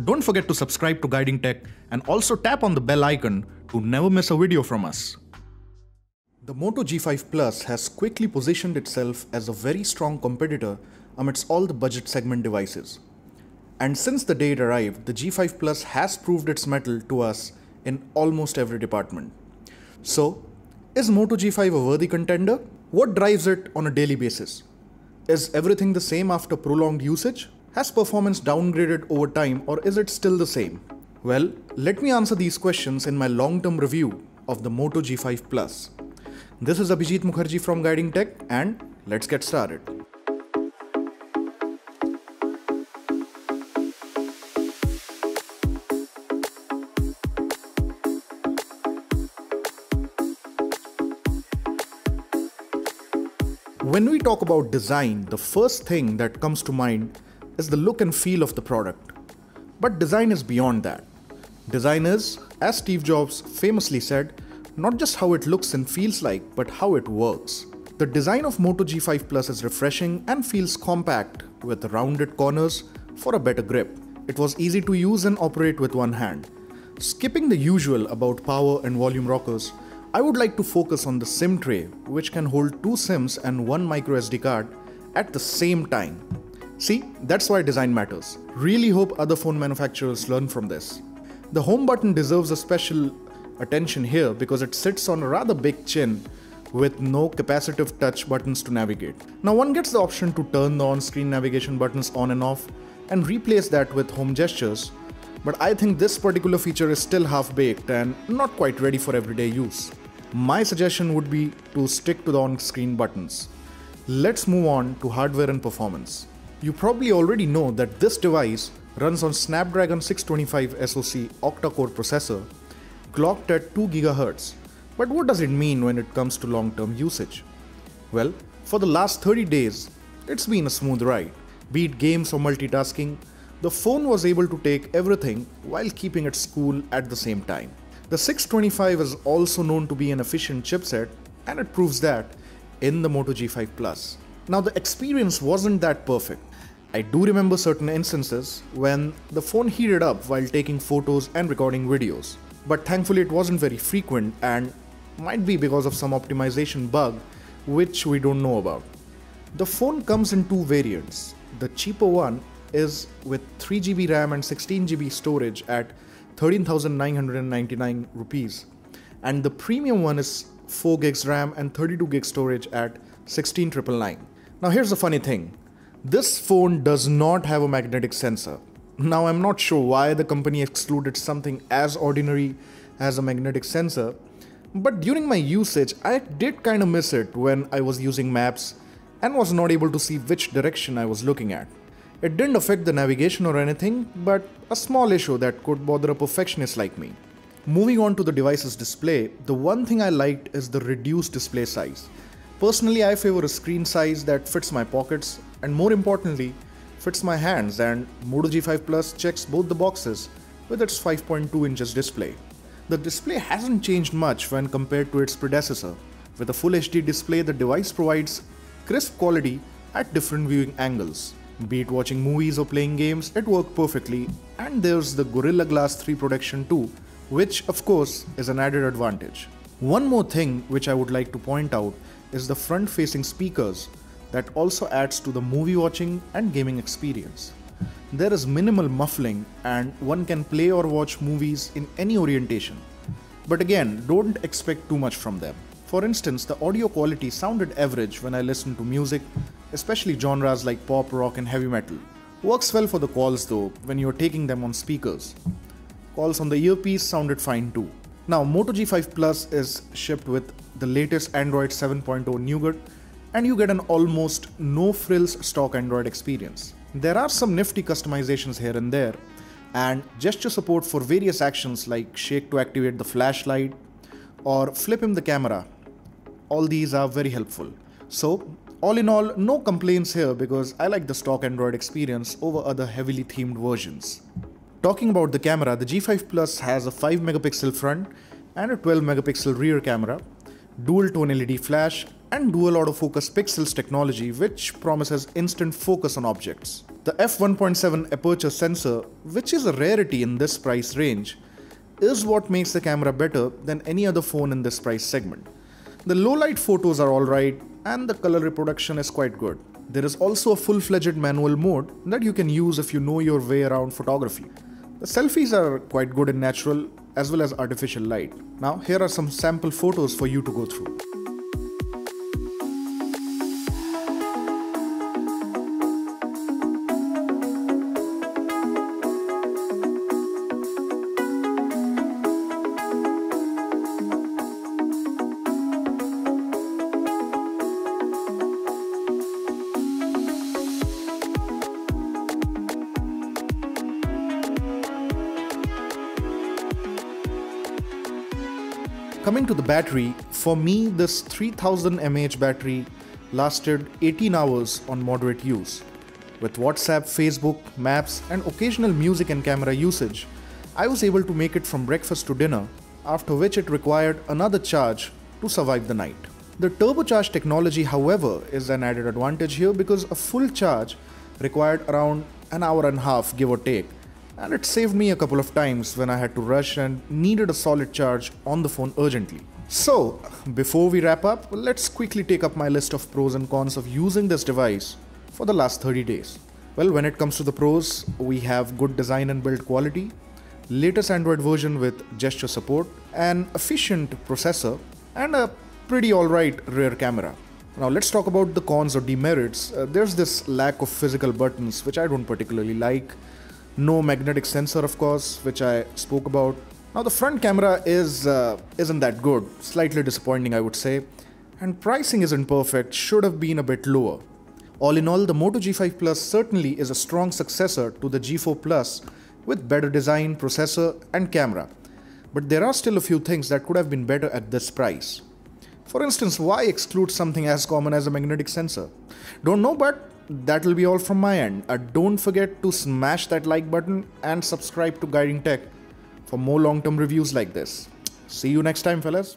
Don't forget to subscribe to Guiding Tech and also tap on the bell icon to never miss a video from us. The Moto G5 Plus has quickly positioned itself as a very strong competitor amidst all the budget segment devices. And since the day it arrived, the G5 Plus has proved its mettle to us in almost every department. So, is Moto G5 a worthy contender? What drives it on a daily basis? Is everything the same after prolonged usage? Has performance downgraded over time, or is it still the same? Well, let me answer these questions in my long-term review of the Moto G5 Plus. This is Abhijit Mukherjee from Guiding Tech, and let's get started. When we talk about design, the first thing that comes to mind is the look and feel of the product. But design is beyond that. Design is, as Steve Jobs famously said, not just how it looks and feels like, but how it works. The design of Moto G5 Plus is refreshing and feels compact with rounded corners for a better grip. It was easy to use and operate with one hand. Skipping the usual about power and volume rockers, I would like to focus on the SIM tray, which can hold 2 SIMs and 1 microSD card at the same time. See, that's why design matters. Really hope other phone manufacturers learn from this. The home button deserves a special attention here because it sits on a rather big chin with no capacitive touch buttons to navigate. Now one gets the option to turn the on-screen navigation buttons on and off and replace that with home gestures, but I think this particular feature is still half-baked and not quite ready for everyday use. My suggestion would be to stick to the on-screen buttons. Let's move on to hardware and performance. You probably already know that this device runs on Snapdragon 625 SoC octa-core processor, clocked at 2 GHz. But what does it mean when it comes to long-term usage? Well, for the last 30 days, it's been a smooth ride. Be it games or multitasking, the phone was able to take everything while keeping it cool at the same time. The 625 is also known to be an efficient chipset, and it proves that in the Moto G5 Plus. Now the experience wasn't that perfect. I do remember certain instances when the phone heated up while taking photos and recording videos. But thankfully it wasn't very frequent and might be because of some optimization bug which we don't know about. The phone comes in 2 variants. The cheaper one is with 3GB RAM and 16GB storage at 13,999 rupees, and the premium one is 4GB RAM and 32GB storage at 16,999. Now here's the funny thing. This phone does not have a magnetic sensor. Now I'm not sure why the company excluded something as ordinary as a magnetic sensor, but during my usage I did kind of miss it when I was using maps and was not able to see which direction I was looking at. It didn't affect the navigation or anything, but a small issue that could bother a perfectionist like me. Moving on to the device's display, the one thing I liked is the reduced display size. Personally, I favor a screen size that fits my pockets and more importantly, fits my hands, and Moto G5 Plus checks both the boxes with its 5.2 inches display. The display hasn't changed much when compared to its predecessor. With a Full HD display, the device provides crisp quality at different viewing angles. Be it watching movies or playing games, it worked perfectly, and there's the Gorilla Glass 3 protection too, which of course is an added advantage. One more thing which I would like to point out is the front-facing speakers that also adds to the movie watching and gaming experience. There is minimal muffling and one can play or watch movies in any orientation. But again, don't expect too much from them. For instance, the audio quality sounded average when I listened to music, especially genres like pop, rock and heavy metal. Works well for the calls though when you're taking them on speakers. Calls on the earpiece sounded fine too. Now Moto G5 Plus is shipped with the latest Android 7.0 Nougat, and you get an almost no-frills stock Android experience. There are some nifty customizations here and there, and gesture support for various actions like shake to activate the flashlight or flip him the camera. All these are very helpful. So all in all, no complaints here because I like the stock Android experience over other heavily themed versions. Talking about the camera, the G5 Plus has a 5 megapixel front and a 12 megapixel rear camera, dual tone LED flash, and dual autofocus pixels technology, which promises instant focus on objects. The f1.7 aperture sensor, which is a rarity in this price range, is what makes the camera better than any other phone in this price segment. The low light photos are alright and the color reproduction is quite good. There is also a full-fledged manual mode that you can use if you know your way around photography. The selfies are quite good in natural as well as artificial light. Now here are some sample photos for you to go through. Coming to the battery, for me this 3000 mAh battery lasted 18 hours on moderate use. With WhatsApp, Facebook, Maps and occasional music and camera usage, I was able to make it from breakfast to dinner, after which it required another charge to survive the night. The turbocharged technology, however, is an added advantage here because a full charge required around an hour and a half, give or take. And it saved me a couple of times when I had to rush and needed a solid charge on the phone urgently. So, before we wrap up, let's quickly take up my list of pros and cons of using this device for the last 30 days. Well, when it comes to the pros, we have good design and build quality, latest Android version with gesture support, an efficient processor, and a pretty alright rear camera. Now let's talk about the cons or demerits. There's this lack of physical buttons, which I don't particularly like. No magnetic sensor, of course, which I spoke about. Now the front camera isn't that good, slightly disappointing I would say, and pricing isn't perfect, should have been a bit lower. All in all, the Moto G5 Plus certainly is a strong successor to the G4 Plus with better design, processor and camera. But there are still a few things that could have been better at this price. For instance, why exclude something as common as a magnetic sensor? Don't know, but that will be all from my end. Don't forget to smash that like button and subscribe to Guiding Tech for more long-term reviews like this. See you next time, fellas.